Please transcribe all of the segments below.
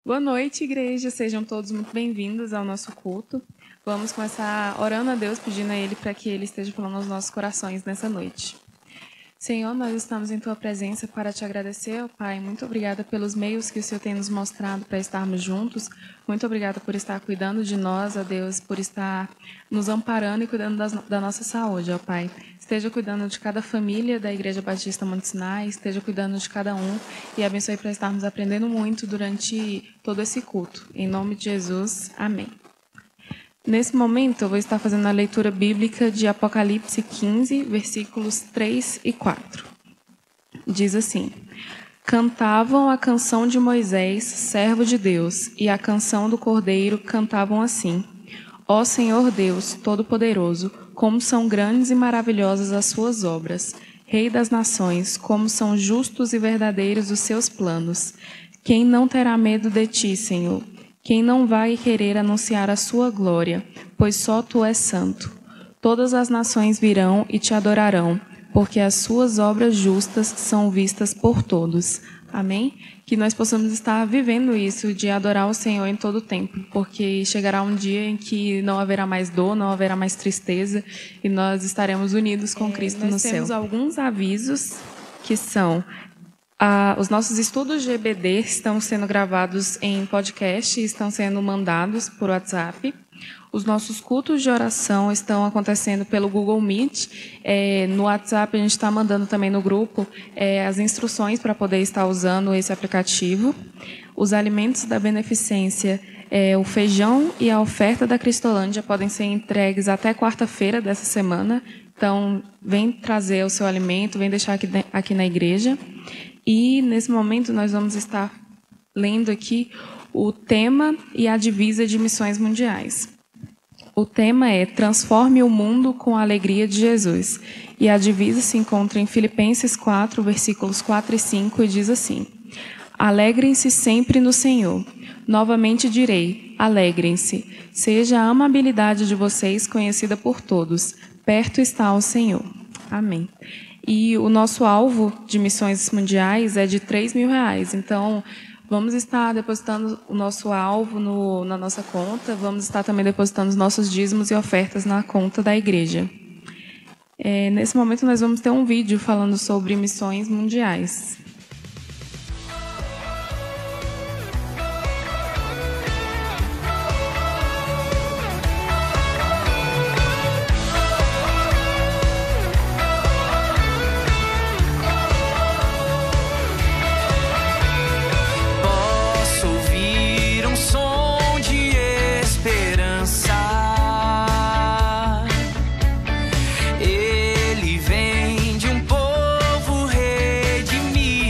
Boa noite, igreja. Sejam todos muito bem-vindos ao nosso culto. Vamos começar orando a Deus, pedindo a Ele para que Ele esteja falando aos nossos corações nessa noite. Senhor, nós estamos em Tua presença para Te agradecer, ó Pai. Muito obrigada pelos meios que o Senhor tem nos mostrado para estarmos juntos. Muito obrigada por estar cuidando de nós, ó Deus, por estar nos amparando e cuidando da nossa saúde, ó Pai. Esteja cuidando de cada família da Igreja Batista Monte Sinai, esteja cuidando de cada um e abençoe para estarmos aprendendo muito durante todo esse culto. Em nome de Jesus, amém. Nesse momento, eu vou estar fazendo a leitura bíblica de Apocalipse 15, versículos 3 e 4. Diz assim: Cantavam a canção de Moisés, servo de Deus, e a canção do Cordeiro cantavam assim: Ó Senhor Deus, Todo-Poderoso, como são grandes e maravilhosas as suas obras. Rei das nações, como são justos e verdadeiros os seus planos. Quem não terá medo de ti, Senhor? Quem não vai querer anunciar a sua glória? Pois só tu és santo. Todas as nações virão e te adorarão, porque as suas obras justas são vistas por todos. Amém? Que nós possamos estar vivendo isso, de adorar o Senhor em todo o tempo, porque chegará um dia em que não haverá mais dor, não haverá mais tristeza, e nós estaremos unidos com Cristo no céu. Nós temos alguns avisos que são: os nossos estudos de EBD estão sendo gravados em podcast e estão sendo mandados por WhatsApp. Os nossos cultos de oração estão acontecendo pelo Google Meet. No WhatsApp, a gente está mandando também no grupo as instruções para poder estar usando esse aplicativo. Os alimentos da beneficência, o feijão e a oferta da Cristolândia podem ser entregues até quarta-feira dessa semana. Então, vem trazer o seu alimento, vem deixar aqui na igreja. E, nesse momento, nós vamos estar lendo aqui o tema e a divisa de missões mundiais. O tema é Transforme o Mundo com a Alegria de Jesus. E a divisa se encontra em Filipenses 4, versículos 4 e 5, e diz assim: Alegrem-se sempre no Senhor. Novamente direi, alegrem-se. Seja a amabilidade de vocês conhecida por todos. Perto está o Senhor. Amém. E o nosso alvo de missões mundiais é de R$3.000. Então, vamos estar depositando o nosso alvo na nossa conta. Vamos estar também depositando os nossos dízimos e ofertas na conta da igreja. Nesse momento, nós vamos ter um vídeo falando sobre missões mundiais. Ele vem de um povo redimido.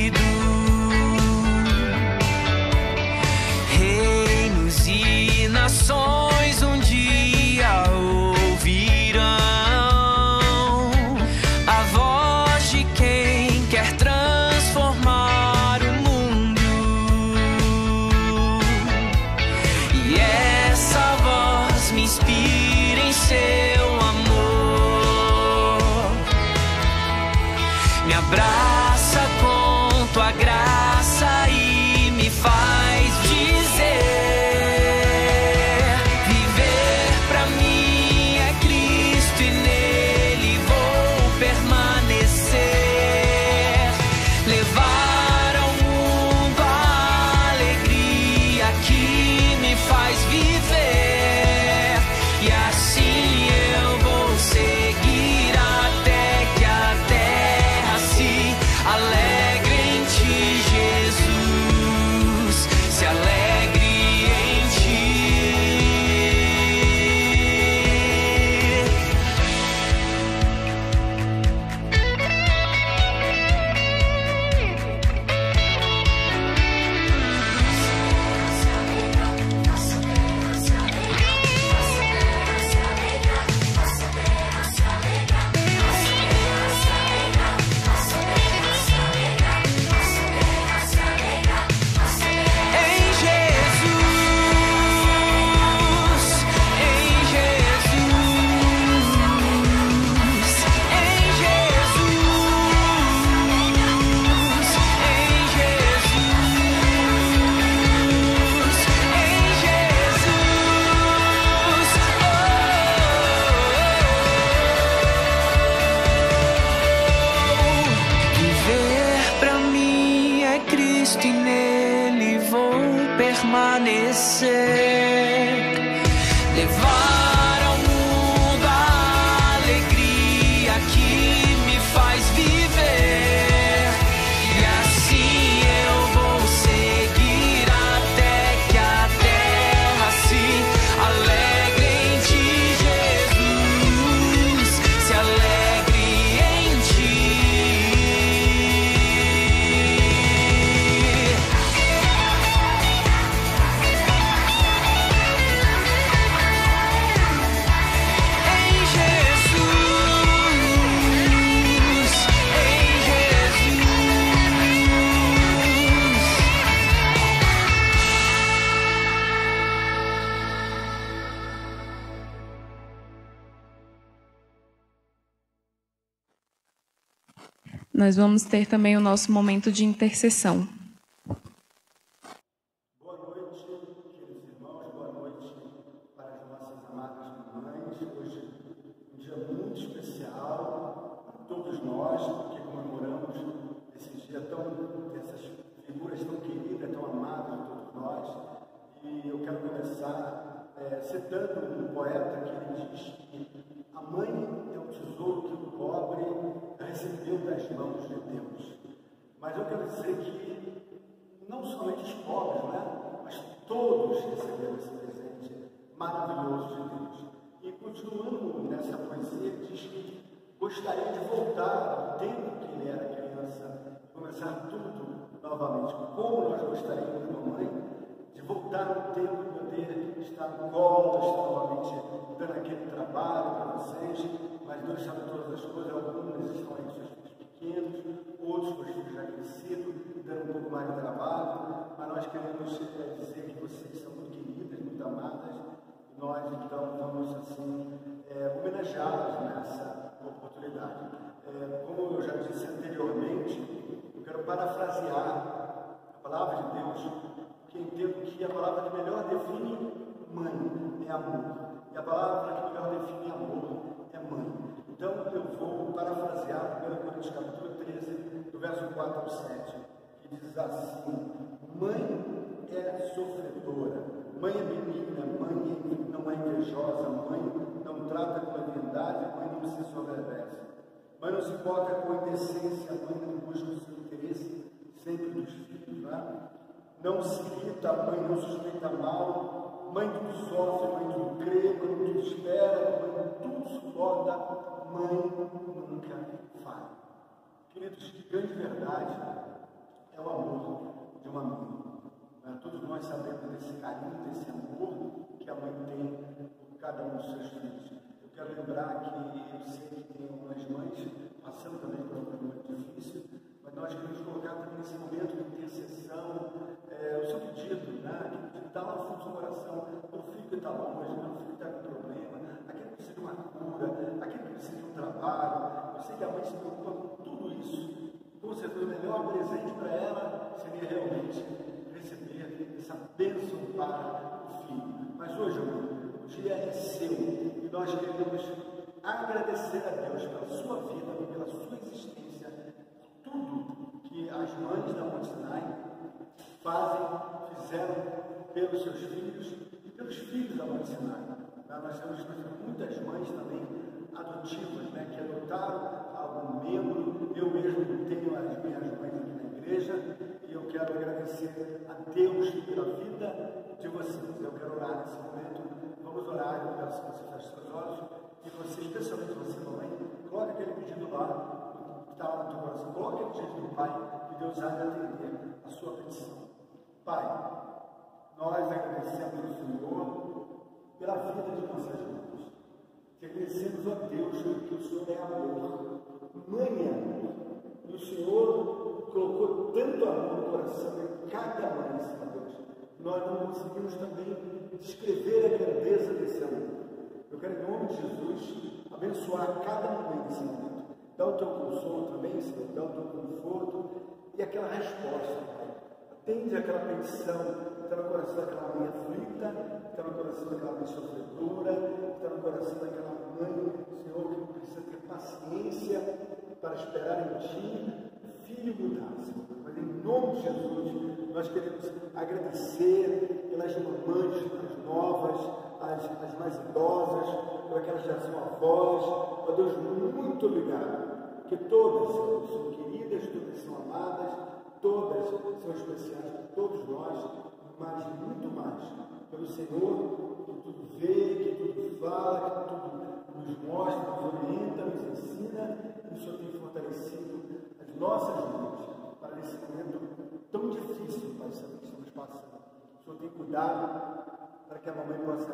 Cristo e nele vou permanecer. Levar ao mundo a alegria que me faz viver. E assim eu vou seguir até que a terra se alegre em ti, Jesus. Se alegre em ti. Nós vamos ter também o nosso momento de intercessão. Boa noite, queridos irmãos, boa noite para as nossas amadas mamães. Hoje um dia muito especial para todos nós, porque comemoramos esse dia essas figuras tão queridas, tão amadas de todos nós. E eu quero começar citando um poeta que ele diz que a mãe é um tesouro que o pobre recebeu das mãos de Deus. Mas eu quero dizer que não somente os pobres, mas todos receberam esse presente maravilhoso de Deus. E continuando nessa poesia, diz que gostaria de voltar ao tempo que ele era criança, começar tudo novamente. Como nós gostaríamos, mamãe, de voltar ao tempo e poder estar no colo, estar novamente dando aquele trabalho para vocês, mas Deus sabe todas as coisas. Alguns estão aí com seus filhos pequenos, outros com os filhos já crescidos, dando um pouco mais de trabalho, mas nós queremos dizer que vocês são muito queridas, muito amadas, e nós então vamos assim homenageá-las nessa oportunidade. Como eu já disse anteriormente, eu quero parafrasear a palavra de Deus, que entendo que a palavra que melhor define mãe é amor, e a palavra que melhor define amor é mãe. Então eu vou parafrasear 1 Coríntios capítulo 13, do verso 4 ao 7, que diz assim: mãe é sofredora, mãe é benigna, mãe não é invejosa, mãe não trata com leviandade, mãe não se sobreveste, mãe não se importa com indecência, mãe não busca o seu interesse sempre dos filhos, não se irrita, mãe não suspeita mal, mãe tudo sofre, mãe tudo crê, mãe tudo espera, mãe tudo suporta, mãe nunca falha. Queridos, que grande verdade é o amor de uma mãe. Todos nós sabemos desse carinho, desse amor que a mãe tem por cada um dos seus filhos. Eu quero lembrar que eu sei que tem algumas mães passando também por um momento difícil, mas nós queremos colocar também nesse momento de intercessão o seu pedido, que está lá no fundo do seu coração, o filho que está longe, o filho que está com problema, aquele que precisa de uma cura, aquele que precisa de um trabalho. Eu sei que a mãe se preocupa com tudo isso. Com certeza, o melhor presente para ela seria realmente receber essa bênção para o filho. Mas hoje, o dia é seu e nós queremos agradecer a Deus pela sua vida, pela sua existência, tudo que as mães da Monte Sinai fizeram pelos seus filhos e pelos filhos da Monte Sinai. Nós temos muitas mães também adotivas, que adotaram algum membro. Eu mesmo tenho as minhas mães aqui na igreja e eu quero agradecer a Deus pela vida de vocês. Eu quero orar nesse momento. Vamos orar. Eu peço que você feche seus olhos e você, especialmente você, mamãe, coloque aquele pedido lá que está lá no teu coração. Coloque aquele pedido do Pai e Deus há de atender a sua petição. Pai, nós agradecemos ao Senhor pela vida de nossas mães. Que agradecemos a Deus porque o Senhor é amor, mãe é amor. E o Senhor colocou tanto amor no coração em cada mãe, Senhor Deus. Nós não conseguimos também descrever a grandeza desse amor. Eu quero, em nome de Jesus, abençoar cada mãe nesse momento. Dá o teu consolo também, Senhor, dá o teu conforto e aquela resposta, Pai. Atende aquela petição que está no coração daquela mãe aflita, que está no coração daquela mãe sofredora, que está no coração daquela mãe, Senhor, que precisa ter paciência para esperar em Ti, filho mudar, Senhor. Mas em nome de Jesus, nós queremos agradecer pelas mamães mais novas, as mais idosas, por aquelas que já são avós. Ó Deus, muito obrigado, que todas são queridas, todas são amadas, todas são especiais para todos nós, mas muito mais pelo Senhor, que tudo vê, que tudo fala, que tudo nos mostra, nos orienta, nos ensina, e o Senhor tem fortalecido as nossas mãos para esse momento tão difícil, Pai Santo, que estamos passando. O Senhor tem cuidado para que a mamãe possa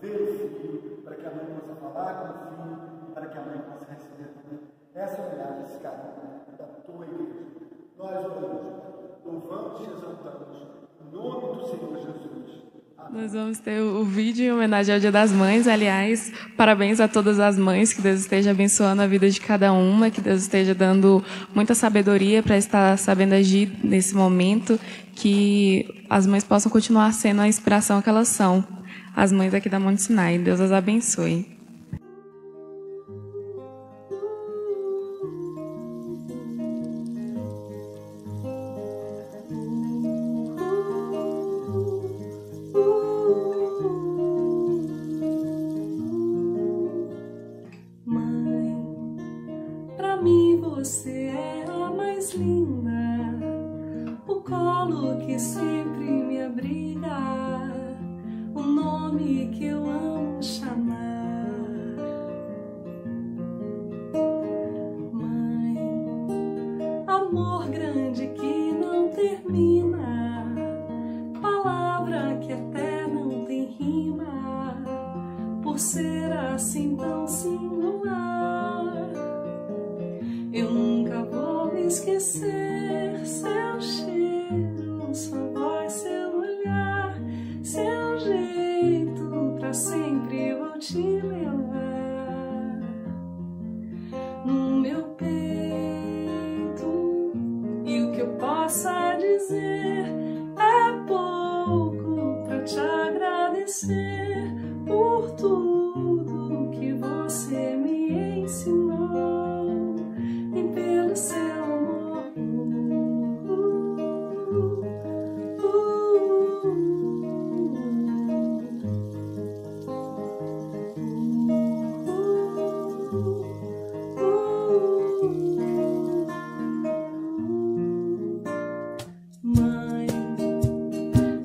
ver o filho, para que a mãe possa falar com o filho, para que a mãe possa receber também essa homenagem, esse carinho da tua igreja. Nós oramos, louvamos e exaltamos em nome do Senhor Jesus. Amém. Nós vamos ter o vídeo em homenagem ao Dia das Mães. Aliás, parabéns a todas as mães, que Deus esteja abençoando a vida de cada uma, que Deus esteja dando muita sabedoria para estar sabendo agir nesse momento, que as mães possam continuar sendo a inspiração que elas são, as mães aqui da Monte Sinai. Deus as abençoe. Você é a mais linda, o colo que sempre me abriga, o nome que eu amo chamar. Mãe, amor grande que não termina, palavra que até não tem rima, por ser assim tão singular. Eu nunca vou esquecer seu cheiro, sua voz, seu olhar, seu jeito, pra sempre vou te levar no meu peito. E o que eu possa dizer é pouco pra te agradecer por tudo que você me ensinou. Pelo seu amor, mãe,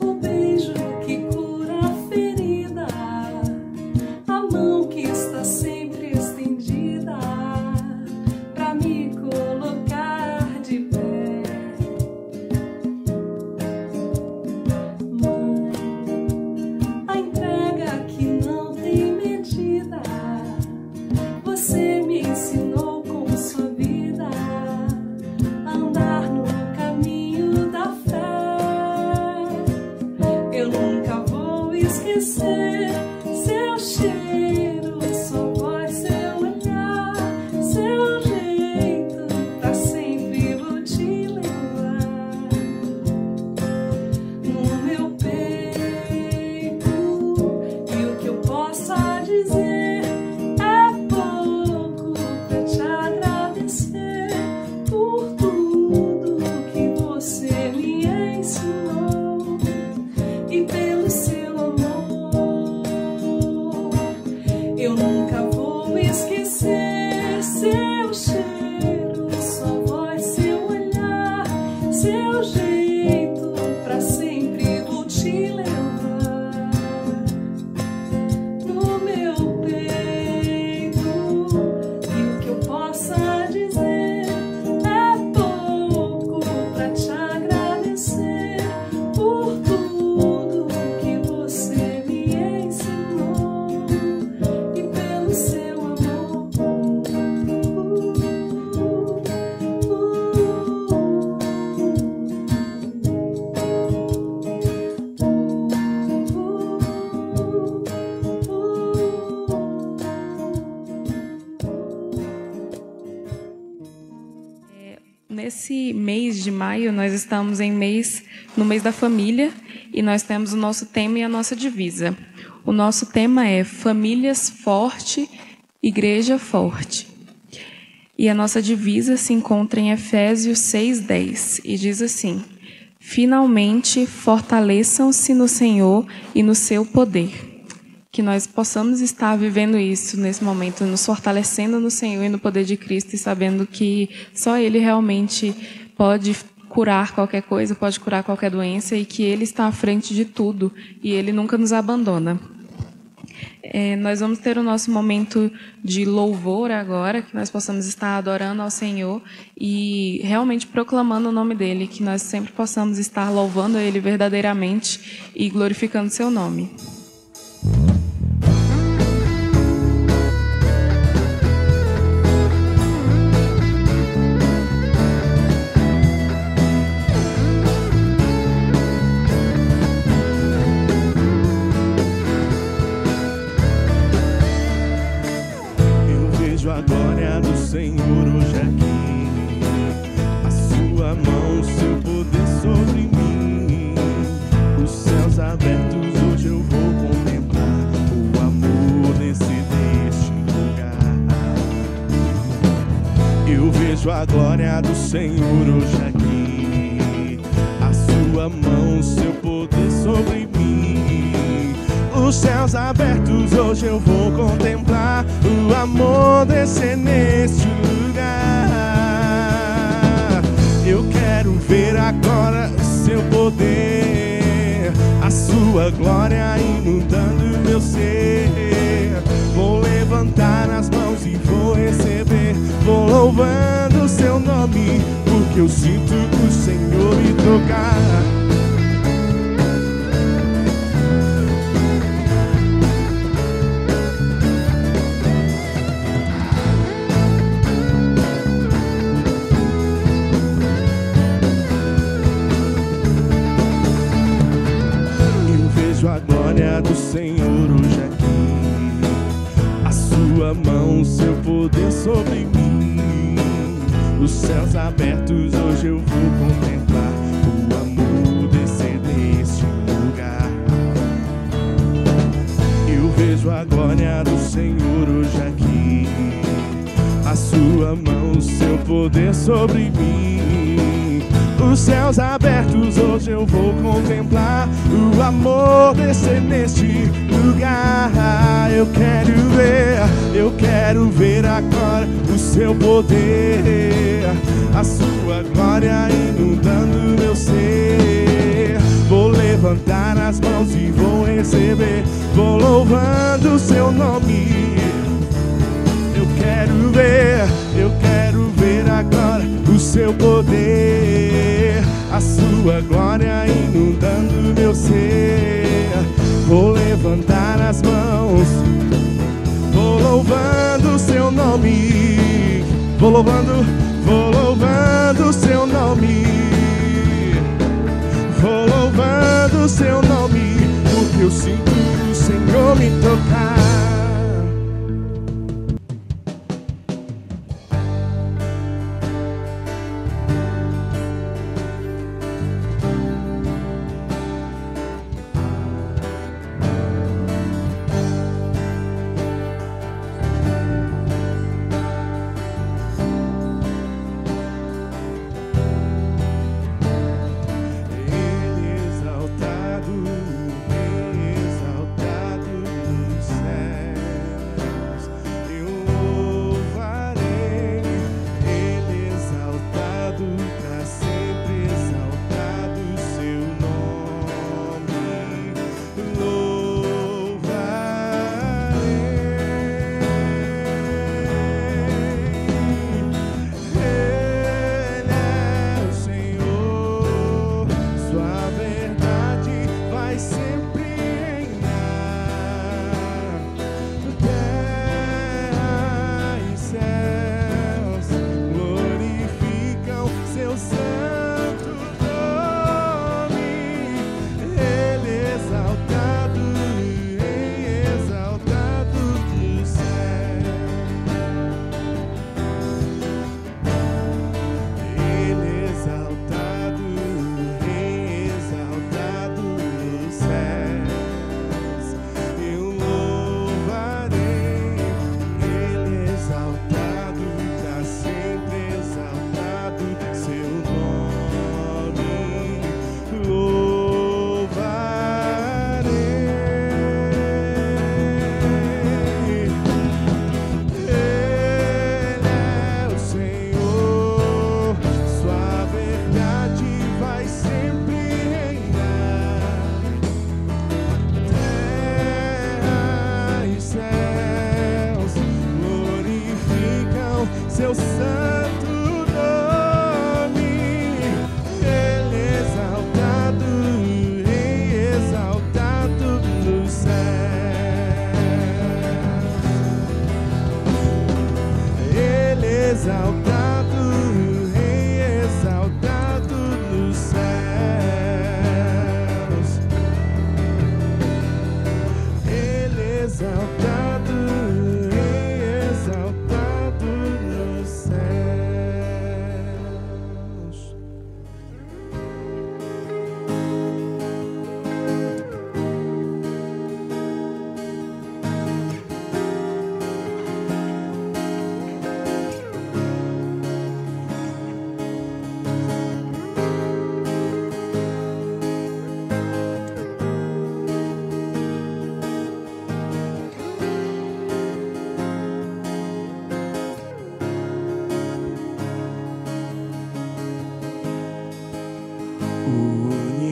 o beijo que cura a ferida, a mão que está sempre estendida pra me colocar de pé. Mãe, a entrega que não tem medida, você me ensinou com sua vida a andar no caminho da fé. Eu nunca vou esquecer seu cheiro, sua voz, seu olhar, seu jeito, pra sempre vou te levar no meu peito. E o que eu possa dizer é pouco pra te agradecer por tudo que você me ensinou e pelo seu amor. Eu nunca vou esquecer seu cheiro, sua voz, seu olhar, seu jeito, pra sempre vou te levar no meu peito. E o que eu possa dizer é pouco pra te agradecer por tudo que você me ensinou e pelo seu amor. Nesse mês de maio, nós estamos no mês da família, e nós temos o nosso tema e a nossa divisa. O nosso tema é Famílias Forte, Igreja Forte. E a nossa divisa se encontra em Efésios 6:10, e diz assim: Finalmente, fortaleçam-se no Senhor e no seu poder. Que nós possamos estar vivendo isso nesse momento, nos fortalecendo no Senhor e no poder de Cristo, e sabendo que só Ele realmente pode curar qualquer coisa, pode curar qualquer doença, e que Ele está à frente de tudo e Ele nunca nos abandona. Nós vamos ter o nosso momento de louvor agora, que nós possamos estar adorando ao Senhor e realmente proclamando o nome dEle, que nós sempre possamos estar louvando Ele verdadeiramente e glorificando seu nome. A glória do Senhor hoje aqui, a sua mão, seu poder sobre mim, os céus abertos hoje eu vou contemplar o amor deste lugar. Eu vejo a glória do Senhor hoje aqui, a sua mão, seu poder sobre mim, os céus abertos hoje eu vou contemplar o amor descer neste lugar. Eu quero ver agora o seu poder, a sua glória inundando meu ser. Vou levantar as mãos e vou receber, vou louvando o seu nome, porque eu sinto o Senhor me tocar. A glória do Senhor hoje aqui, a sua mão, seu poder sobre mim, os céus abertos hoje eu vou contemplar o amor descer neste lugar. Eu vejo a glória do Senhor hoje aqui, a sua mão, seu poder sobre mim, os céus abertos hoje eu vou contemplar o amor descer neste lugar. Eu quero ver agora o seu poder, a sua glória inundando meu ser. Vou levantar as mãos e vou receber, vou louvando o seu nome. Eu quero ver agora o seu poder, a sua glória inundando meu ser. Vou levantar as mãos, vou louvando o seu nome. Vou louvando o seu nome. Vou louvando o seu nome, porque eu sinto o Senhor me tocar. Exaltado nos céus.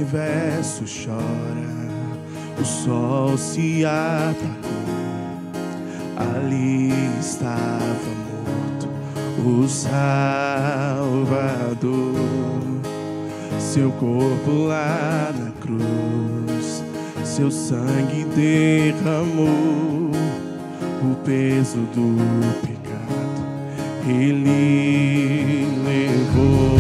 universo chora, o sol se apagou, ali estava morto o Salvador. Seu corpo lá na cruz, seu sangue derramou, o peso do pecado Ele levou.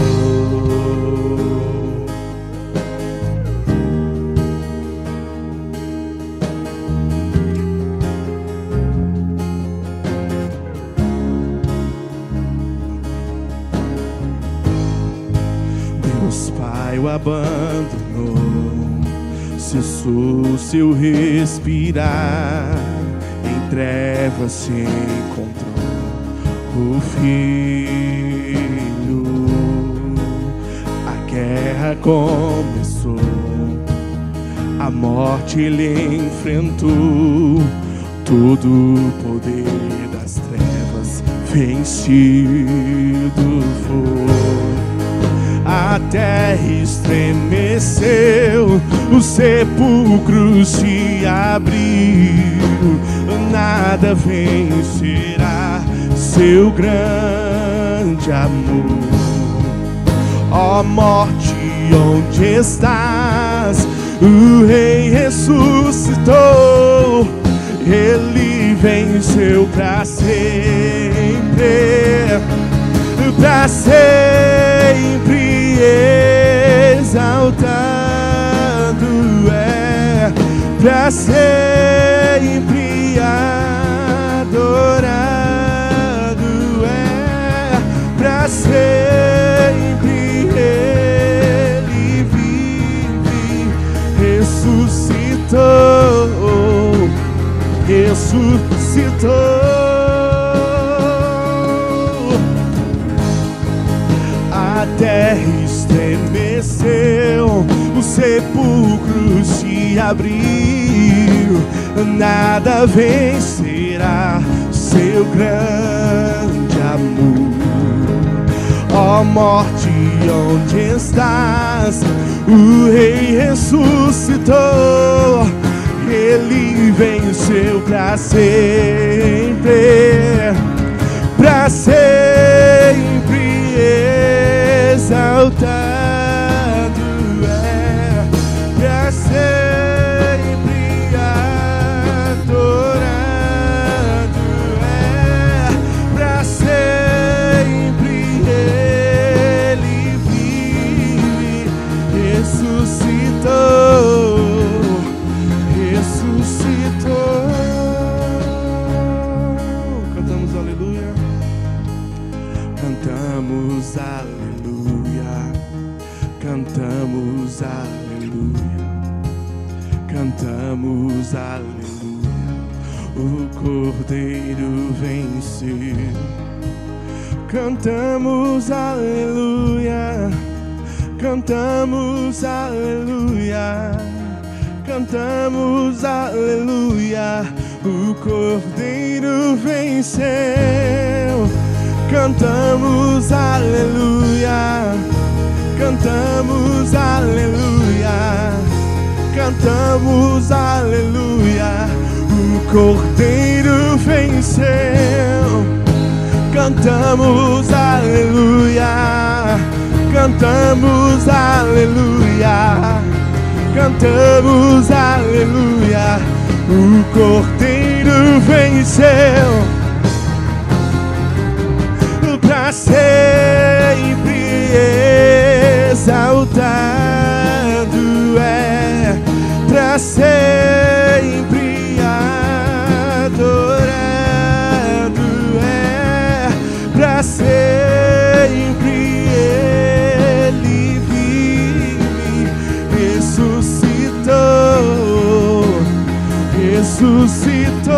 Deus Pai o abandonou, cessou seu respirar, em trevas se encontrou o Filho. A guerra começou, a morte ele enfrentou, todo o poder das trevas vencido foi. A terra estremeceu, o sepulcro se abriu, nada vencerá seu grande amor. Ó morte, onde estás? O Rei ressuscitou, Ele venceu pra sempre, pra sempre exaltado é, pra sempre adorado é, pra sempre Ele vive, ressuscitou, ressuscitou. A terra estremeceu, o sepulcro se abriu, nada vencerá seu grande amor. Ó morte, onde estás? O Rei ressuscitou, Ele venceu pra sempre, pra sempre exaltado é, pra sempre adorado é, pra sempre Ele vive, ressuscitou, ressuscitou. Cantamos aleluia, cantamos aleluia, cantamos aleluia, cantamos aleluia, o Cordeiro venceu. Cantamos aleluia, cantamos aleluia, cantamos aleluia, o Cordeiro venceu. Cantamos aleluia, cantamos aleluia, cantamos aleluia, o Cordeiro venceu. Cantamos aleluia, cantamos aleluia, cantamos aleluia, o Cordeiro venceu. Pra sempre exaltado é, pra sempre adorado é, pra sempre Ele vive, ressuscitou, ressuscitou.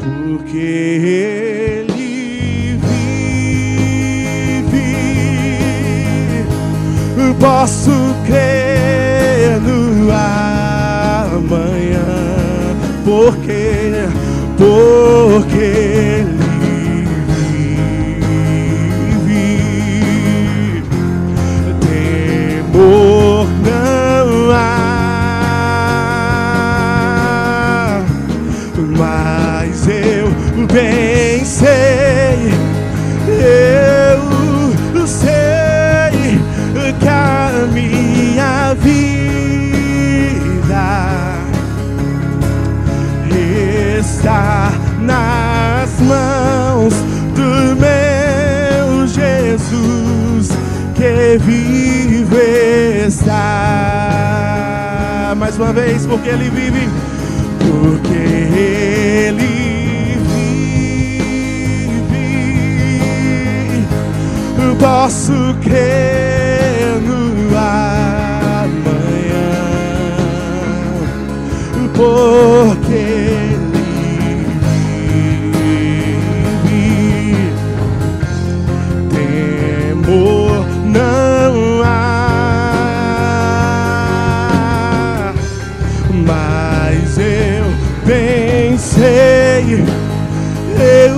Porque Ele vive, posso crer no amanhã, porque Ele vive, que vive está. Mais uma vez, porque Ele vive, porque Ele vive, posso crer no amanhã, porque Ele vive, temor não há. Mas eu pensei, eu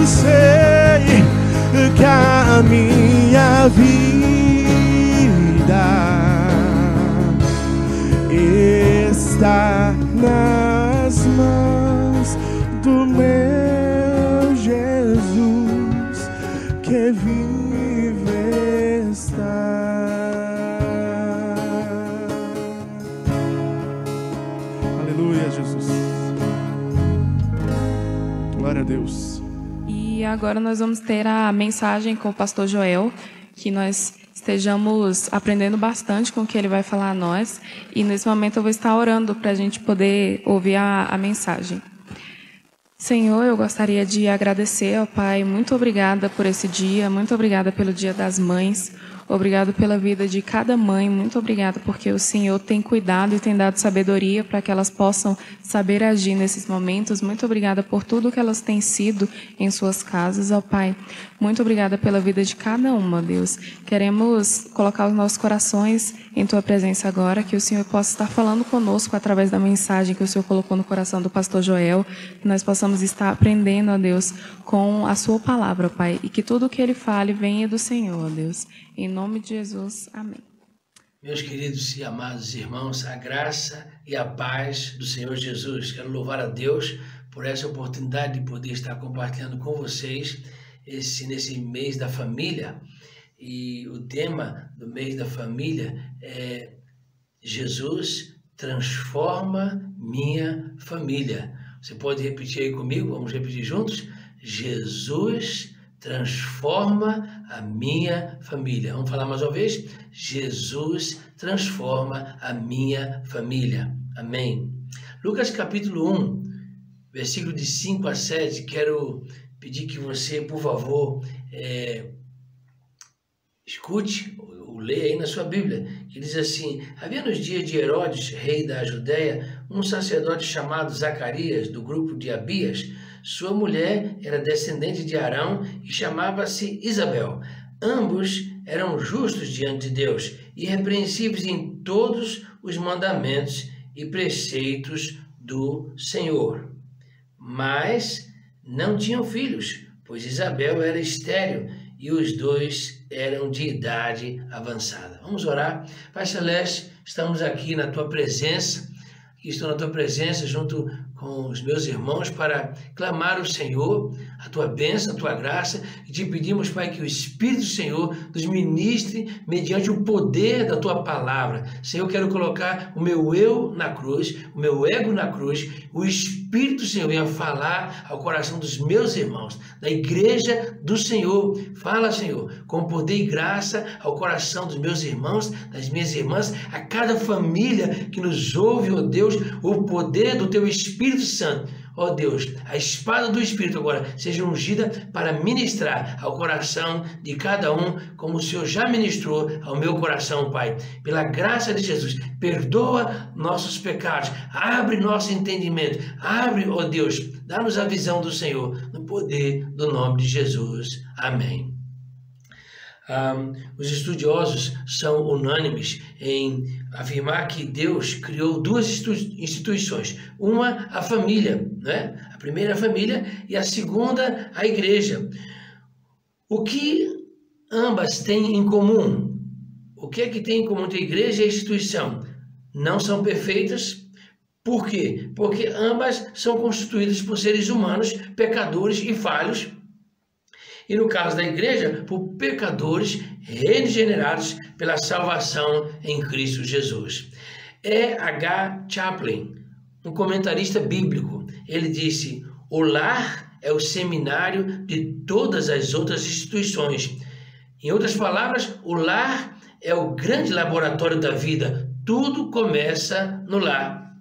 sei que a minha vida está nas mãos do meu Jesus, que vive está. Aleluia, Jesus. Glória a Deus. E agora nós vamos ter a mensagem com o pastor Joel, que nós estejamos aprendendo bastante com o que ele vai falar a nós. E nesse momento eu vou estar orando para a gente poder ouvir a mensagem. Senhor, eu gostaria de agradecer ao Pai. Muito obrigada por esse dia, muito obrigada pelo Dia das Mães. Obrigado pela vida de cada mãe, muito obrigada porque o Senhor tem cuidado e tem dado sabedoria para que elas possam saber agir nesses momentos. Muito obrigada por tudo que elas têm sido em suas casas, ó Pai. Muito obrigada pela vida de cada uma, Deus. Queremos colocar os nossos corações em Tua presença agora, que o Senhor possa estar falando conosco através da mensagem que o Senhor colocou no coração do pastor Joel, que nós possamos estar aprendendo, ó Deus, com a Sua palavra, ó Pai, e que tudo o que Ele fale venha do Senhor, ó Deus. Em nome de Jesus, amém. Meus queridos e amados irmãos, a graça e a paz do Senhor Jesus. Quero louvar a Deus por essa oportunidade de poder estar compartilhando com vocês nesse mês da família. E o tema do mês da família é Jesus transforma minha família. Você pode repetir aí comigo? Vamos repetir juntos? Jesus transforma a minha família. Vamos falar mais uma vez? Jesus transforma a minha família. Amém. Lucas capítulo 1, versículo de 5 a 7. Quero pedir que você, por favor, escute ou leia aí na sua Bíblia, que diz assim: havia nos dias de Herodes, rei da Judéia, um sacerdote chamado Zacarias, do grupo de Abias. Sua mulher era descendente de Arão e chamava-se Isabel. Ambos eram justos diante de Deus, irrepreensíveis em todos os mandamentos e preceitos do Senhor. Mas não tinham filhos, pois Isabel era estéril e os dois eram de idade avançada. Vamos orar. Pai Celeste, estamos aqui na Tua presença, estou na Tua presença junto com os meus irmãos para clamar ao Senhor, a Tua bênção, a Tua graça, e te pedimos, Pai, que o Espírito do Senhor nos ministre mediante o poder da Tua palavra. Senhor, eu quero colocar o meu eu na cruz, o meu ego na cruz, o Espírito do Senhor venha falar ao coração dos meus irmãos, da igreja do Senhor. Fala, Senhor, com poder e graça ao coração dos meus irmãos, das minhas irmãs, a cada família que nos ouve, ó Deus, o poder do Teu Espírito Santo. Ó Deus, a espada do Espírito agora seja ungida para ministrar ao coração de cada um, como o Senhor já ministrou ao meu coração, Pai. Pela graça de Jesus, perdoa nossos pecados, abre nosso entendimento, abre, ó Deus, dá-nos a visão do Senhor, no poder do nome de Jesus. Amém. Os estudiosos são unânimes em afirmar que Deus criou duas instituições. Uma, a família, né? A primeira, a família, e a segunda, a igreja. O que ambas têm em comum? O que é que tem em comum entre a igreja e a instituição? Não são perfeitas. Por quê? Porque ambas são constituídas por seres humanos, pecadores e falhos. E no caso da igreja, por pecadores regenerados pela salvação em Cristo Jesus. E.H. Chaplin, um comentarista bíblico, ele disse: o lar é o seminário de todas as outras instituições Em outras palavras, o lar é o grande laboratório da vida. Tudo começa no lar.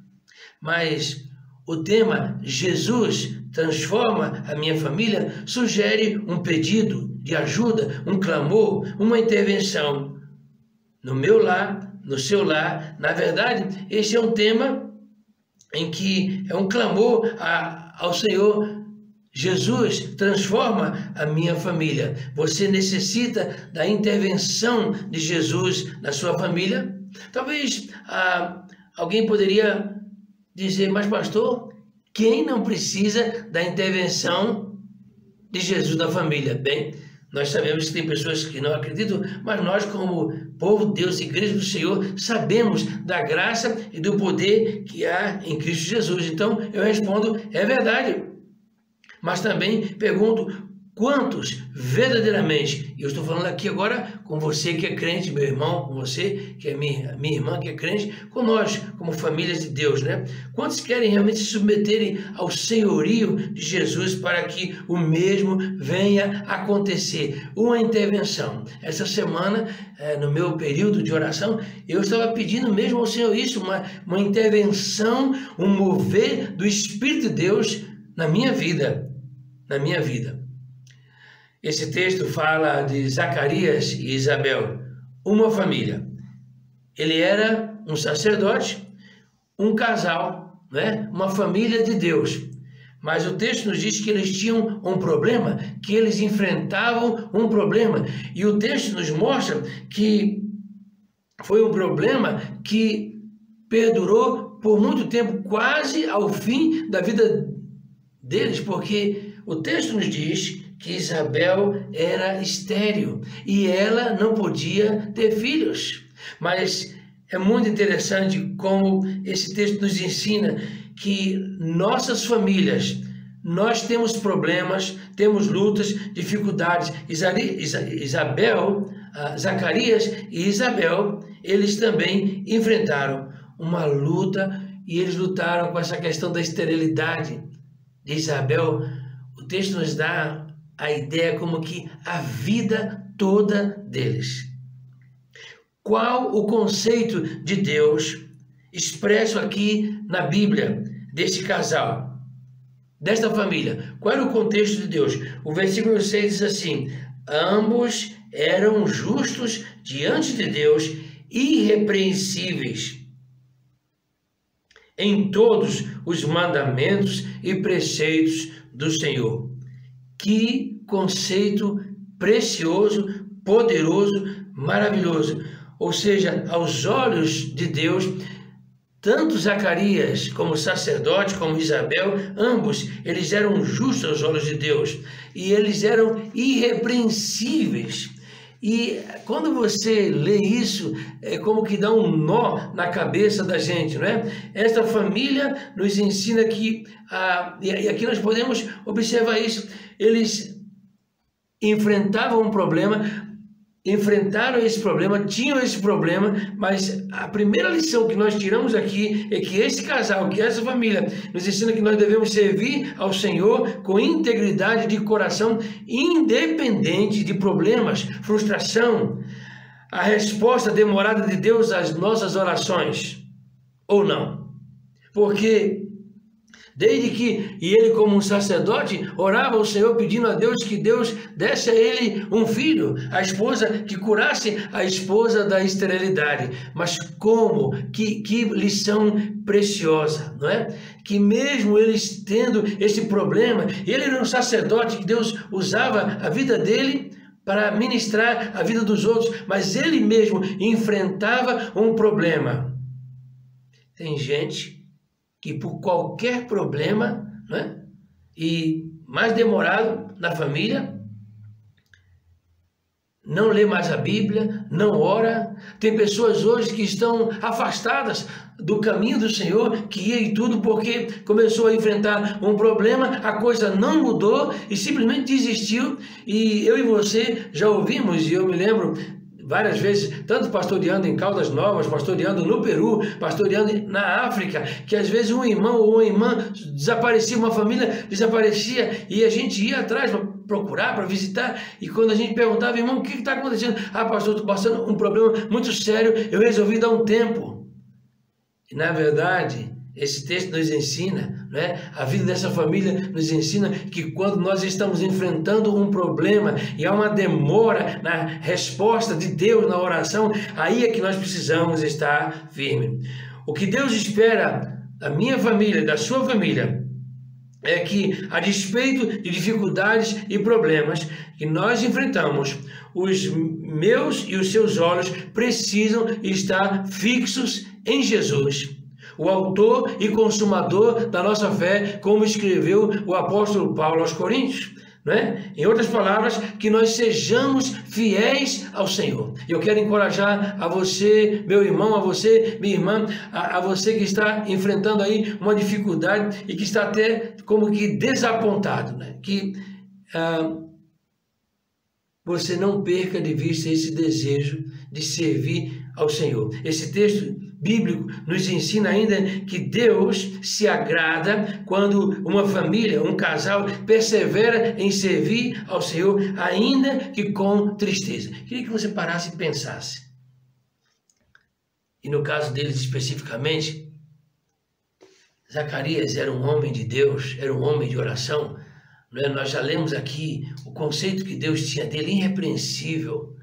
Mas o tema Jesus transforma a minha família sugere um pedido de ajuda, um clamor, uma intervenção. No meu lar, no seu lar, na verdade, esse é um tema em que é um clamor ao Senhor. Jesus transforma a minha família. Você necessita da intervenção de Jesus na sua família? Talvez alguém poderia dizer, mas pastor, quem não precisa da intervenção de Jesus na família? Bem, nós sabemos que tem pessoas que não acreditam, mas nós, como povo de Deus, Igreja do Senhor, sabemos da graça e do poder que há em Cristo Jesus. Então, eu respondo, é verdade. Mas também pergunto, quantos verdadeiramente, eu estou falando aqui agora com você que é crente, meu irmão, com você que é minha irmã que é crente, com nós, como famílias de Deus, né? Quantos querem realmente se submeterem ao senhorio de Jesus para que o mesmo venha acontecer? Uma intervenção. Essa semana, no meu período de oração, eu estava pedindo mesmo ao Senhor isso, uma intervenção, um mover do Espírito de Deus na minha vida. Esse texto fala de Zacarias e Isabel, uma família. Ele era um sacerdote, um casal, né? Uma família de Deus. Mas o texto nos diz que eles tinham um problema, que eles enfrentavam um problema. E o texto nos mostra que foi um problema que perdurou por muito tempo, quase ao fim da vida deles, porque o texto nos diz que Isabel era estéril e ela não podia ter filhos. Mas é muito interessante como esse texto nos ensina que nossas famílias, nós temos problemas, temos lutas, dificuldades. Zacarias e Isabel, eles também enfrentaram uma luta e eles lutaram com essa questão da esterilidade de Isabel. O texto nos dá a ideia como que a vida toda deles. Qual o conceito de Deus expresso aqui na Bíblia desse casal, desta família? Qual era o contexto de Deus? O versículo 6 diz assim: ambos eram justos diante de Deus, irrepreensíveis em todos os mandamentos e preceitos do Senhor. Que conceito precioso, poderoso, maravilhoso. Ou seja, aos olhos de Deus, tanto Zacarias como sacerdote, como Isabel, ambos, eles eram justos aos olhos de Deus. E eles eram irrepreensíveis. E quando você lê isso, é como que dá um nó na cabeça da gente, não é? Esta família nos ensina que, e aqui nós podemos observar isso, eles enfrentavam um problema, enfrentaram esse problema, tinham esse problema, mas a primeira lição que nós tiramos aqui é que esse casal, que essa família, nos ensina que nós devemos servir ao Senhor com integridade de coração, independente de problemas, frustração, a resposta demorada de Deus às nossas orações, ou não. Porque desde que, e ele como um sacerdote, orava ao Senhor pedindo a Deus que Deus desse a ele um filho, a esposa, que curasse a esposa da esterilidade. Mas como? Que lição preciosa, não é? Que mesmo eles tendo esse problema, ele era um sacerdote, que Deus usava a vida dele para ministrar a vida dos outros, mas ele mesmo enfrentava um problema. Tem gente que por qualquer problema, né, e mais demorado na família, não lê mais a Bíblia, não ora. Tem pessoas hoje que estão afastadas do caminho do Senhor, que ia e tudo porque começou a enfrentar um problema, a coisa não mudou e simplesmente desistiu. E eu e você já ouvimos, e eu me lembro várias vezes, tanto pastoreando em Caldas Novas, pastoreando no Peru, pastoreando na África, que às vezes um irmão ou uma irmã desaparecia, uma família desaparecia, e a gente ia atrás procurar, para visitar, e quando a gente perguntava, irmão, o que está acontecendo? Ah, pastor, estou passando um problema muito sério, eu resolvi dar um tempo. E na verdade, esse texto nos ensina, né? A vida dessa família nos ensina que quando nós estamos enfrentando um problema e há uma demora na resposta de Deus na oração, aí é que nós precisamos estar firmes. O que Deus espera da minha família, da sua família, é que, a despeito de dificuldades e problemas que nós enfrentamos, os meus e os seus olhos precisam estar fixos em Jesus, o autor e consumador da nossa fé, como escreveu o apóstolo Paulo aos Coríntios, né? Em outras palavras, que nós sejamos fiéis ao Senhor. Eu quero encorajar a você, meu irmão, a você, minha irmã, a você que está enfrentando aí uma dificuldade e que está até como que desapontado, né? Que você não perca de vista esse desejo de servir ao Senhor. Esse texto bíblico nos ensina ainda que Deus se agrada quando uma família, um casal, persevera em servir ao Senhor, ainda que com tristeza. Queria que você parasse e pensasse. E no caso deles especificamente, Zacarias era um homem de Deus, era um homem de oração. Nós já lemos aqui o conceito que Deus tinha dele, irrepreensível.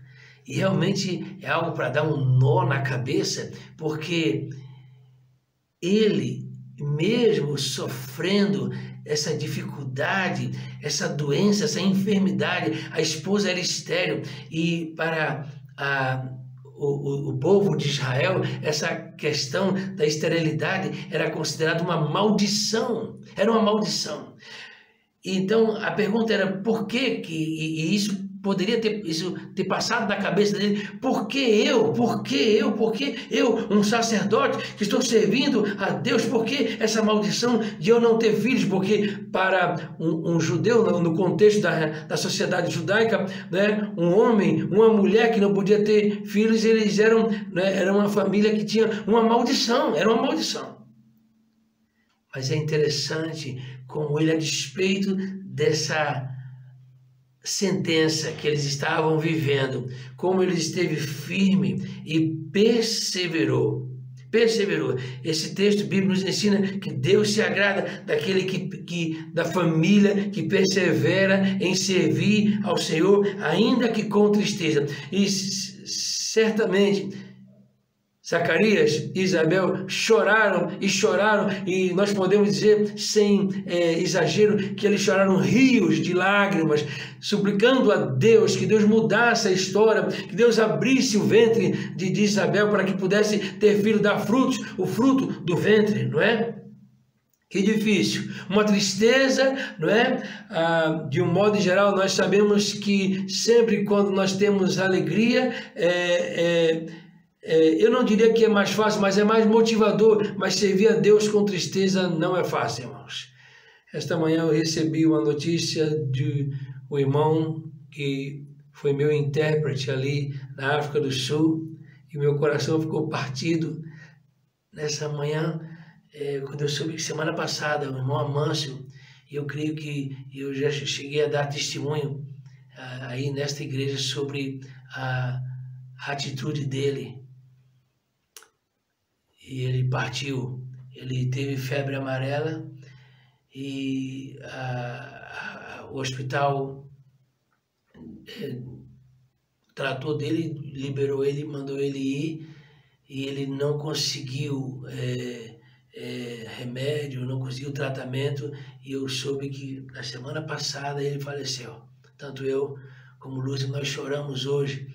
E realmente é algo para dar um nó na cabeça, porque ele, mesmo sofrendo essa dificuldade, essa doença, essa enfermidade, a esposa era estéril, e para o povo de Israel, essa questão da esterilidade era considerada uma maldição, era uma maldição. Então a pergunta era por que e isso poderia ter passado na cabeça dele, por que eu, um sacerdote que estou servindo a Deus, por que essa maldição de eu não ter filhos? Porque para um judeu, no contexto da sociedade judaica, né, um homem, uma mulher que não podia ter filhos, eles eram, né, era uma família que tinha uma maldição, era uma maldição. Mas é interessante como ele, a despeito dessa sentença que eles estavam vivendo, como ele esteve firme e perseverou. Esse texto bíblico nos ensina que Deus se agrada daquele da família que persevera em servir ao Senhor, ainda que com tristeza. E certamente Zacarias e Isabel choraram, e nós podemos dizer, sem exagero, que eles choraram rios de lágrimas, suplicando a Deus que Deus mudasse a história, que Deus abrisse o ventre de Isabel para que pudesse ter filho, dar frutos, o fruto do ventre, não é? Que difícil, uma tristeza, não é? De um modo geral, nós sabemos que sempre quando nós temos alegria, eu não diria que é mais fácil, mas é mais motivador. Mas servir a Deus com tristeza não é fácil, irmãos. Esta manhã eu recebi uma notícia de um irmão que foi meu intérprete ali na África do Sul, e meu coração ficou partido nessa manhã, quando eu soube que semana passada o irmão Amâncio, e eu creio que eu já cheguei a dar testemunho aí nesta igreja sobre a atitude dele. E ele partiu, ele teve febre amarela e o hospital tratou dele, liberou ele, mandou ele ir, e ele não conseguiu remédio, não conseguiu tratamento, e eu soube que na semana passada ele faleceu. Tanto eu como Lúcia, nós choramos hoje,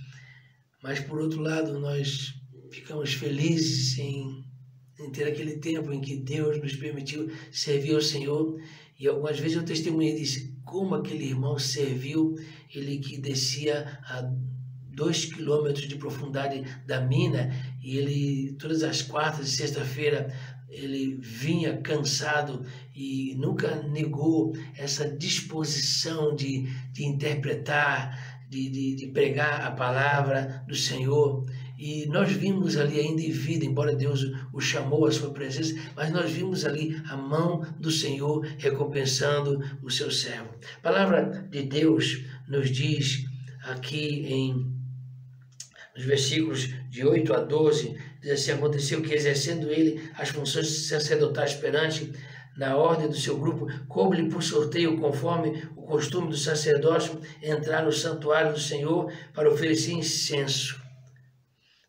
mas por outro lado nós ficamos felizes em ter aquele tempo em que Deus nos permitiu servir ao Senhor. E algumas vezes eu testemunhei disse como aquele irmão serviu, ele que descia a 2 quilômetros de profundidade da mina, e ele todas as quartas e sexta-feira ele vinha cansado e nunca negou essa disposição de interpretar, de pregar a palavra do Senhor. E nós vimos ali ainda em vida, embora Deus o chamou à sua presença, mas nós vimos ali a mão do Senhor recompensando o seu servo. A palavra de Deus nos diz aqui nos versículos de 8 a 12, diz assim: aconteceu que, exercendo ele as funções sacerdotais perante, na ordem do seu grupo, coube-lhe por sorteio, conforme o costume do sacerdócio, entrar no santuário do Senhor para oferecer incenso.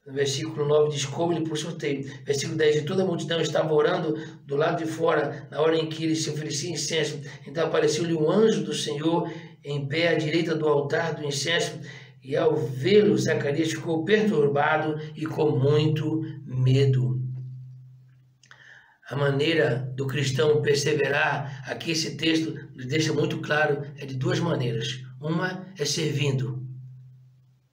No versículo 9 diz: coube-lhe por sorteio. Versículo 10: e toda a multidão estava orando do lado de fora, na hora em que ele se oferecia incenso. Então apareceu-lhe um anjo do Senhor em pé à direita do altar do incenso, e ao vê-lo, Zacarias ficou perturbado e com muito medo. A maneira do cristão perseverar, aqui esse texto deixa muito claro, é de duas maneiras. Uma é servindo.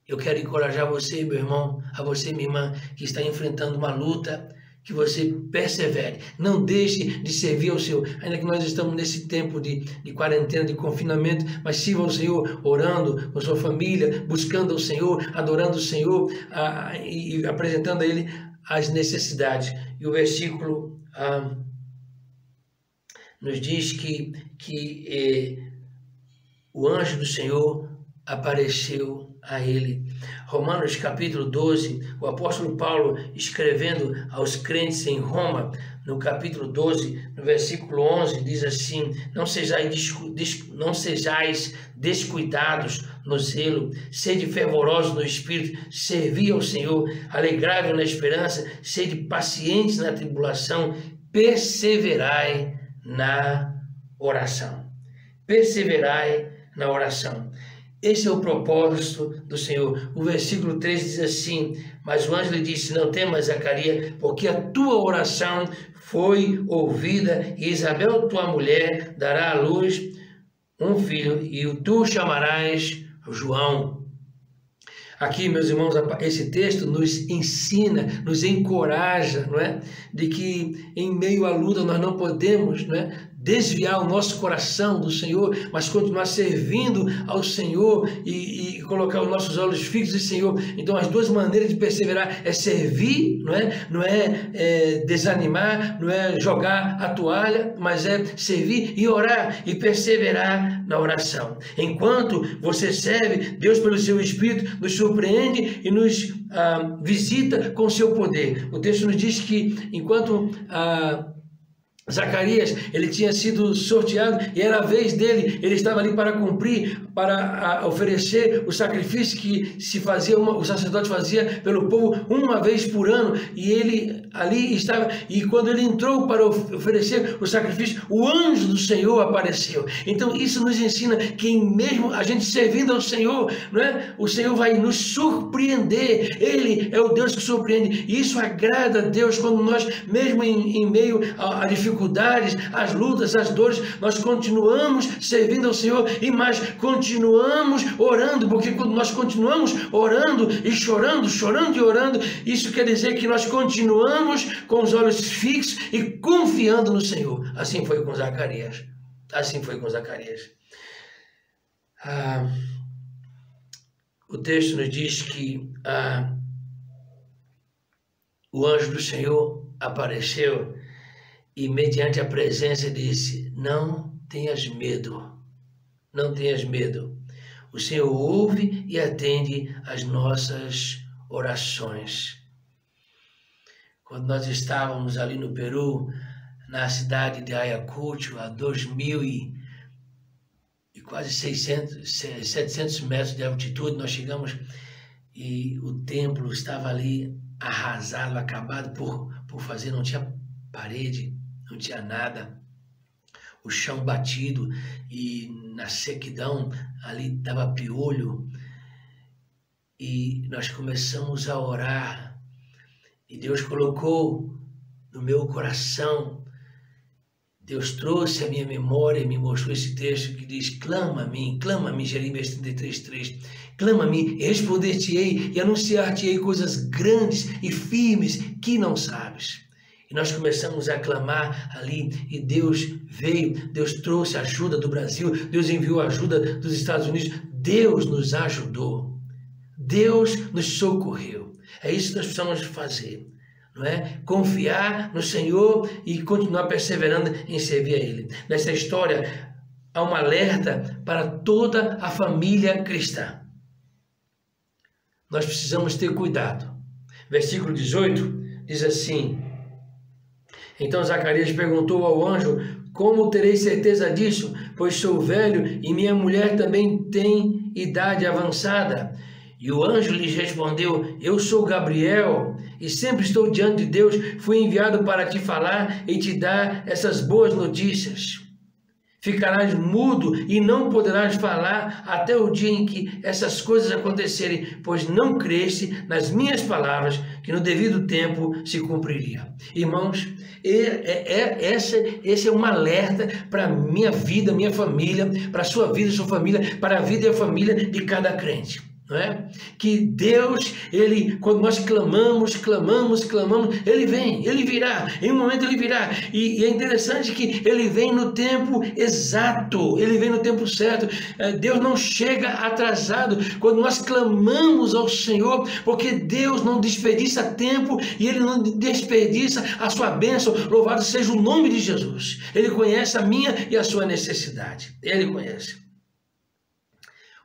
Eu quero encorajar você, meu irmão, a você, minha irmã, que está enfrentando uma luta, que você persevere. Não deixe de servir ao Senhor. Ainda que nós estamos nesse tempo de quarentena, de confinamento, mas sirva ao Senhor, orando com a sua família, buscando ao Senhor, adorando o Senhor e apresentando a Ele as necessidades. E o versículo nos diz que o anjo do Senhor apareceu a ele. Romanos capítulo 12, o apóstolo Paulo, escrevendo aos crentes em Roma, no capítulo 12, no versículo 11, diz assim: não sejais descuidados no zelo, sede fervorosos no espírito, servi ao Senhor, alegrai-vos na esperança, sede pacientes na tribulação, perseverai na oração. Perseverai na oração. Esse é o propósito do Senhor. O versículo 3 diz assim: mas o anjo lhe disse: não temas, Zacarias, porque a tua oração foi ouvida, e Isabel, tua mulher, dará à luz um filho, e tu o chamarás João. Aqui, meus irmãos, esse texto nos ensina, nos encoraja, não é? De que em meio à luta nós não podemos, não é, desviar o nosso coração do Senhor, mas continuar servindo ao Senhor e colocar os nossos olhos fixos em Senhor. Então, as duas maneiras de perseverar é servir, não é desanimar, não é jogar a toalha, mas é servir e orar e perseverar na oração. Enquanto você serve, Deus, pelo seu Espírito, nos surpreende e nos visita com seu poder. O texto nos diz que enquanto Zacarias, ele tinha sido sorteado e era a vez dele, ele estava ali para cumprir, para oferecer o sacrifício que o sacerdote fazia pelo povo uma vez por ano, e ele ali estava, e quando ele entrou para oferecer o sacrifício, o anjo do Senhor apareceu. Então isso nos ensina que mesmo a gente servindo ao Senhor, não é? O Senhor vai nos surpreender. Ele é o Deus que surpreende, e isso agrada a Deus quando nós, mesmo em meio a dificuldades, as lutas, as dores, nós continuamos servindo ao Senhor e mais, continuamos orando, porque quando nós continuamos orando e chorando e orando, isso quer dizer que nós continuamos com os olhos fixos e confiando no Senhor. Assim foi com Zacarias. Assim foi com Zacarias. O texto nos diz que o anjo do Senhor apareceu e, mediante a presença, disse: não tenhas medo, não tenhas medo. O Senhor ouve e atende as nossas orações. Quando nós estávamos ali no Peru, na cidade de Ayacucho, a 2.000 e quase 700 metros de altitude, nós chegamos e o templo estava ali arrasado, acabado por fazer, não tinha parede, não tinha nada, o chão batido, e na sequidão ali estava piolho, e nós começamos a orar, e Deus colocou no meu coração, Deus trouxe a minha memória e me mostrou esse texto que diz: clama a mim, Jeremias 33:3, clama a mim e responder-te-ei e anunciar-te-ei coisas grandes e firmes que não sabes. E nós começamos a clamar ali, e Deus veio, Deus trouxe a ajuda do Brasil, Deus enviou a ajuda dos Estados Unidos, Deus nos ajudou, Deus nos socorreu. É isso que nós precisamos fazer, não é? Confiar no Senhor e continuar perseverando em servir a Ele. Nessa história há um alerta para toda a família cristã. Nós precisamos ter cuidado. Versículo 18 diz assim: então Zacarias perguntou ao anjo: como terei certeza disso? Pois sou velho e minha mulher também tem idade avançada. E o anjo lhes respondeu: eu sou Gabriel e sempre estou diante de Deus. Fui enviado para te falar e te dar essas boas notícias. Ficarás mudo e não poderás falar até o dia em que essas coisas acontecerem, pois não creste nas minhas palavras, que no devido tempo se cumpriria. Irmãos, esse é um alerta para a minha vida, minha família, para a sua vida, sua família, para a vida e a família de cada crente. Não é? Que Deus, quando nós clamamos, Ele vem, Ele virá, em um momento Ele virá, e é interessante que Ele vem no tempo exato, Ele vem no tempo certo. Deus não chega atrasado quando nós clamamos ao Senhor, porque Deus não desperdiça tempo e Ele não desperdiça a sua bênção. Louvado seja o nome de Jesus. Ele conhece a minha e a sua necessidade, Ele conhece.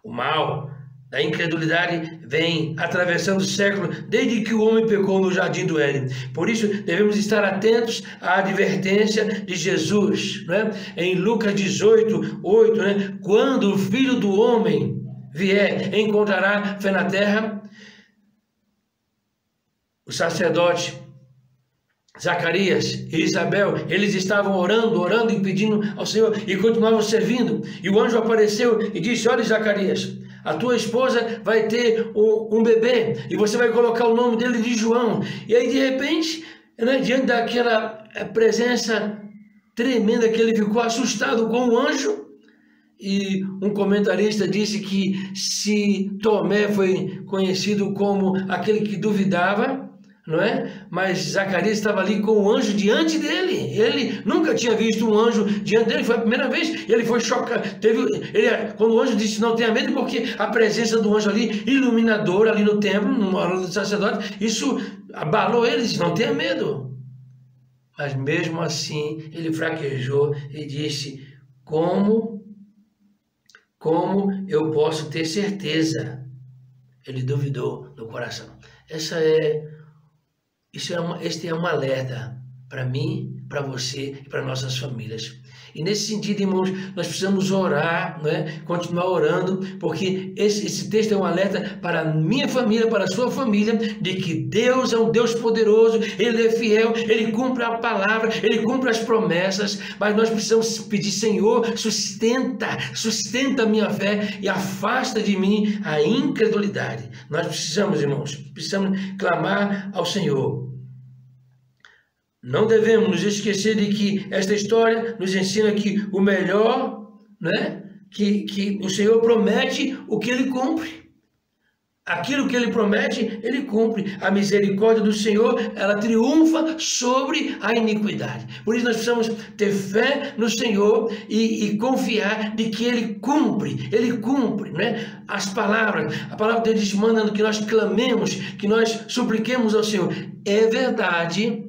O mal da incredulidade vem atravessando o século desde que o homem pecou no jardim do Éden. Por isso devemos estar atentos à advertência de Jesus, né? Em Lucas 18:8, né? Quando o Filho do Homem vier, encontrará fé na terra? O sacerdote Zacarias e Isabel, eles estavam orando e pedindo ao Senhor e continuavam servindo. E o anjo apareceu e disse: olha, Zacarias, a tua esposa vai ter um bebê e você vai colocar o nome dele de João. E aí, de repente, né, diante daquela presença tremenda, que ele ficou assustado com o anjo. E um comentarista disse que se Tomé foi conhecido como aquele que duvidava, não é? Mas Zacarias estava ali com o anjo diante dele. Ele nunca tinha visto um anjo diante dele, foi a primeira vez. E ele foi chocado. Quando o anjo disse: não tenha medo, porque a presença do anjo ali, iluminador, ali no templo, no hora do sacerdote, isso abalou ele. Disse: não tenha medo. Mas mesmo assim, ele fraquejou e disse: como eu posso ter certeza? Ele duvidou no coração. Este é um alerta para mim, para você e para nossas famílias. E nesse sentido, irmãos, nós precisamos orar, não é? Continuar orando, porque esse texto é um alerta para a minha família, para a sua família, de que Deus é um Deus poderoso, Ele é fiel, Ele cumpre a palavra, Ele cumpre as promessas, mas nós precisamos pedir: Senhor, sustenta a minha fé e afasta de mim a incredulidade. Nós precisamos, irmãos, clamar ao Senhor. Não devemos nos esquecer de que esta história nos ensina que o melhor, né, que o Senhor promete, o que Ele cumpre. Aquilo que Ele promete, Ele cumpre. A misericórdia do Senhor, ela triunfa sobre a iniquidade. Por isso nós precisamos ter fé no Senhor e confiar de que Ele cumpre, né? As palavras, a palavra de Deus manda que nós clamemos, que nós supliquemos ao Senhor. É verdade.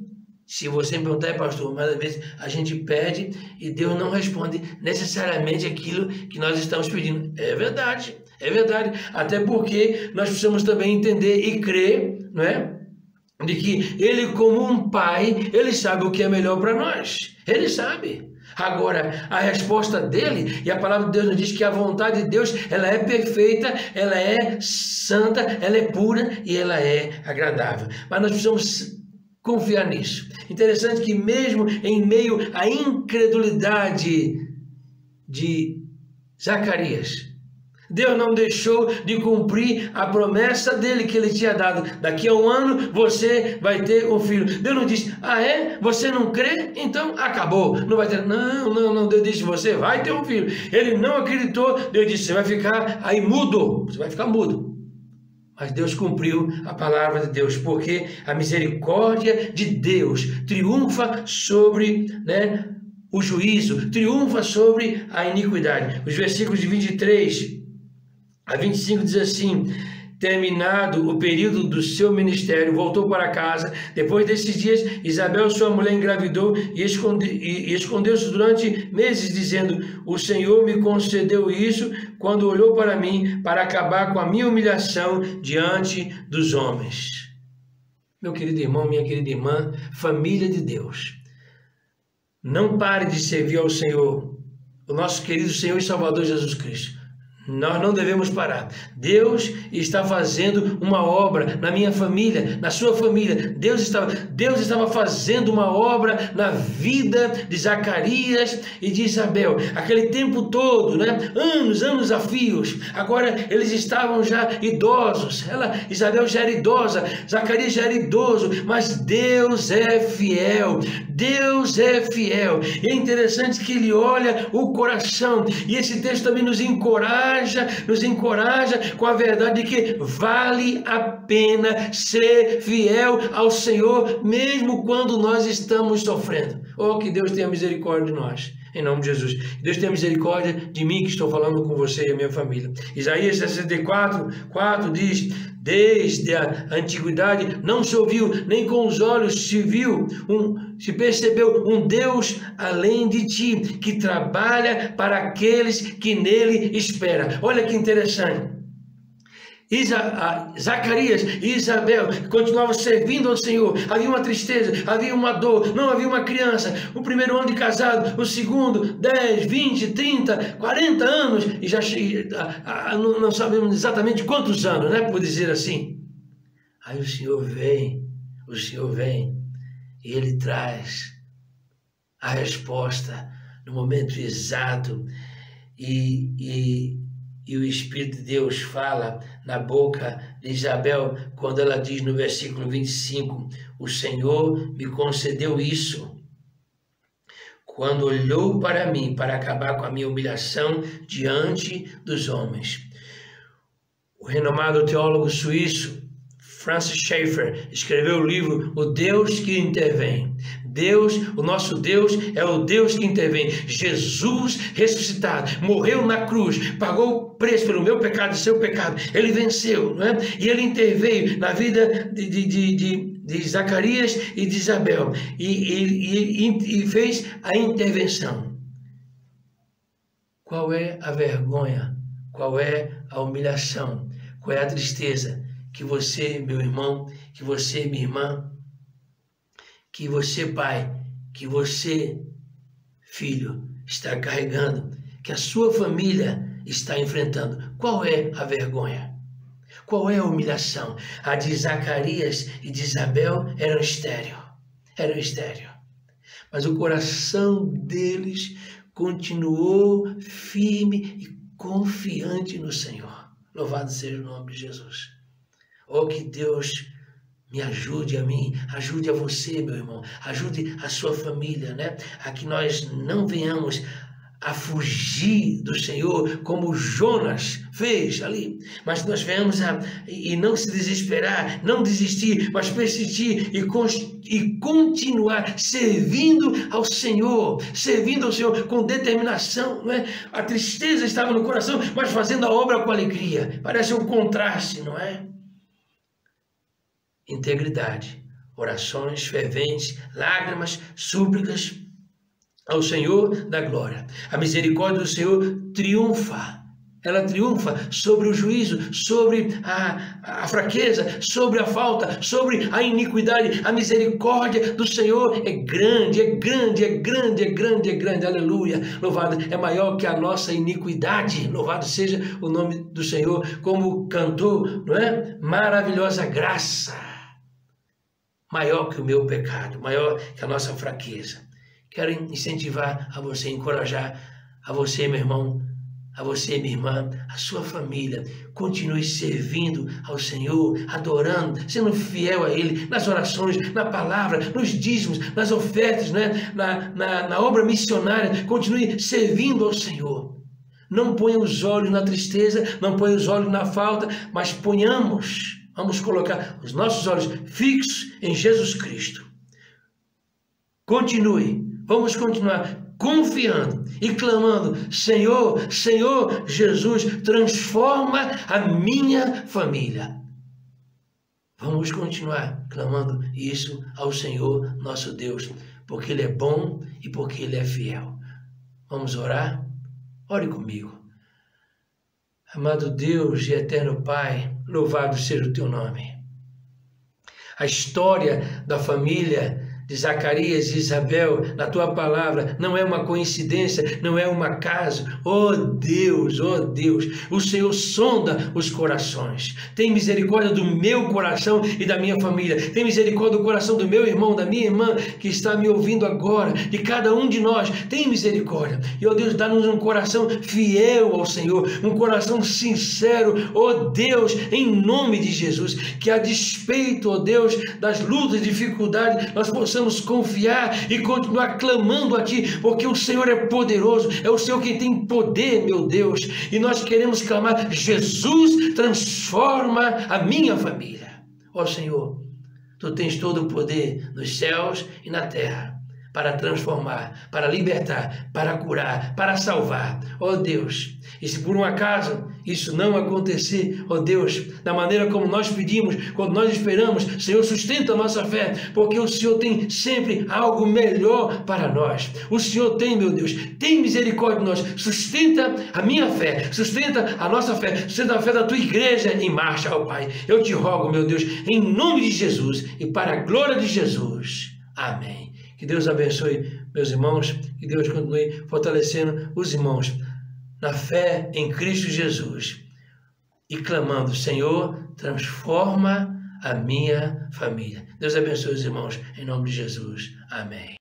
Se você me perguntar: pastor, mas às vezes a gente pede e Deus não responde necessariamente aquilo que nós estamos pedindo. É verdade. Até porque nós precisamos também entender e crer, não é? De que Ele, como um pai, Ele sabe o que é melhor para nós. Ele sabe. Agora, a resposta dele, e a palavra de Deus nos diz que a vontade de Deus, ela é perfeita, ela é santa, ela é pura e ela é agradável. Mas nós precisamos confiar nisso. Interessante que mesmo em meio à incredulidade de Zacarias, Deus não deixou de cumprir a promessa dele que ele tinha dado. Daqui a um ano você vai ter um filho. Deus não disse: ah é? Você não crê? Então acabou. Não vai ter. Não. Deus disse: você vai ter um filho. Ele não acreditou. Deus disse: você vai ficar aí mudo. Você vai ficar mudo. Mas Deus cumpriu a palavra de Deus, porque a misericórdia de Deus triunfa sobre, né, o juízo, triunfa sobre a iniquidade. Os versículos de 23 a 25 diz assim: terminado o período do seu ministério, voltou para casa. Depois desses dias, Isabel, sua mulher, engravidou e escondeu-se durante meses, dizendo: o Senhor me concedeu isso quando olhou para mim, para acabar com a minha humilhação diante dos homens. Meu querido irmão, minha querida irmã, família de Deus, não pare de servir ao Senhor, o nosso querido Senhor e Salvador Jesus Cristo. Nós não devemos parar. Deus está fazendo uma obra na minha família, na sua família. Deus estava fazendo uma obra na vida de Zacarias e de Isabel. Aquele tempo todo, né? Anos a fios. Agora eles estavam já idosos. Isabel já era idosa, Zacarias já era idoso, mas Deus é fiel. Deus é fiel. E é interessante que Ele olha o coração. E esse texto também nos encoraja com a verdade de que vale a pena ser fiel ao Senhor, mesmo quando nós estamos sofrendo. Oh, que Deus tenha misericórdia de nós, em nome de Jesus. Deus tenha misericórdia de mim que estou falando com você e a minha família. Isaías 64:4 diz: desde a antiguidade não se ouviu, nem com os olhos se percebeu um Deus além de ti, que trabalha para aqueles que nele esperam. Olha que interessante. Zacarias e Isabel continuavam servindo ao Senhor. Havia uma tristeza, havia uma dor, não havia uma criança. O primeiro ano de casado, o segundo, 10, 20, 30, 40 anos, e já não sabemos exatamente quantos anos, né, por dizer assim. Aí o Senhor vem, e Ele traz a resposta no momento exato, e o Espírito de Deus fala na boca de Isabel, quando ela diz no versículo 25, o Senhor me concedeu isso, quando olhou para mim, para acabar com a minha humilhação diante dos homens. O renomado teólogo suíço Francis Schaeffer escreveu o livro O Deus que Intervém. Deus, o nosso Deus, é o Deus que intervém. Jesus ressuscitado, morreu na cruz, pagou o preço pelo meu pecado e seu pecado. Ele venceu, não é? E ele interveio na vida de Zacarias e de Isabel e fez a intervenção. Qual é a vergonha? Qual é a humilhação? Qual é a tristeza que você, meu irmão, que você, minha irmã, que você, pai, que você, filho, está carregando, que a sua família está enfrentando? Qual é a vergonha? Qual é a humilhação? A de Zacarias e de Isabel eram estéril. Mas o coração deles continuou firme e confiante no Senhor. Louvado seja o nome de Jesus. Oh, que Deus me ajude a mim, ajude a você, meu irmão, ajude a sua família, né? A que nós não venhamos a fugir do Senhor como Jonas fez ali, mas nós venhamos e não se desesperar, não desistir, mas persistir e continuar servindo ao Senhor com determinação, não é? A tristeza estava no coração, mas fazendo a obra com alegria. Parece um contraste, não é? Integridade, orações ferventes, lágrimas, súplicas ao Senhor da glória. A misericórdia do Senhor triunfa. Ela triunfa sobre o juízo, sobre a fraqueza, sobre a falta, sobre a iniquidade. A misericórdia do Senhor é grande, aleluia. Louvado, é maior que a nossa iniquidade. Louvado seja o nome do Senhor, como cantou, não é? Maravilhosa graça. Maior que o meu pecado, maior que a nossa fraqueza. Quero incentivar a você, encorajar a você, meu irmão, a você, minha irmã, a sua família. Continue servindo ao Senhor, adorando, sendo fiel a Ele, nas orações, na palavra, nos dízimos, nas ofertas, né? na obra missionária. Continue servindo ao Senhor. Não ponha os olhos na tristeza, não ponha os olhos na falta, mas vamos colocar os nossos olhos fixos em Jesus Cristo. Vamos continuar confiando e clamando: Senhor, Senhor Jesus, transforma a minha família. Vamos continuar clamando isso ao Senhor nosso Deus, porque Ele é bom e porque Ele é fiel. Vamos orar? Ore comigo. Amado Deus e eterno Pai, louvado seja o teu nome. A história da família de Zacarias e Isabel, na tua palavra, não é uma coincidência, não é um acaso. Oh Deus, o Senhor sonda os corações. Tem misericórdia do meu coração e da minha família. Tem misericórdia do coração do meu irmão, da minha irmã, que está me ouvindo agora, de cada um de nós. Tem misericórdia. E, oh Deus, dá-nos um coração fiel ao Senhor, um coração sincero, oh Deus, em nome de Jesus, que a despeito, oh Deus, das lutas e dificuldades, nós possamos confiar e continuar clamando a Ti, porque o Senhor é poderoso, é o Senhor quem tem poder, meu Deus, e nós queremos clamar: Jesus, transforma a minha família. Ó Senhor, Tu tens todo o poder nos céus e na terra, para transformar, para libertar, para curar, para salvar. Ó Deus, e se por um acaso isso não acontecer, ó Deus, da maneira como nós pedimos, quando nós esperamos, Senhor, sustenta a nossa fé, porque o Senhor tem sempre algo melhor para nós. O Senhor tem, meu Deus, tem misericórdia de nós. Sustenta a minha fé, sustenta a nossa fé, sustenta a fé da tua igreja em marcha, ó Pai. Eu te rogo, meu Deus, em nome de Jesus e para a glória de Jesus. Amém. Que Deus abençoe meus irmãos, que Deus continue fortalecendo os irmãos na fé em Cristo Jesus e clamando: Senhor, transforma a minha família. Deus abençoe os irmãos, em nome de Jesus. Amém.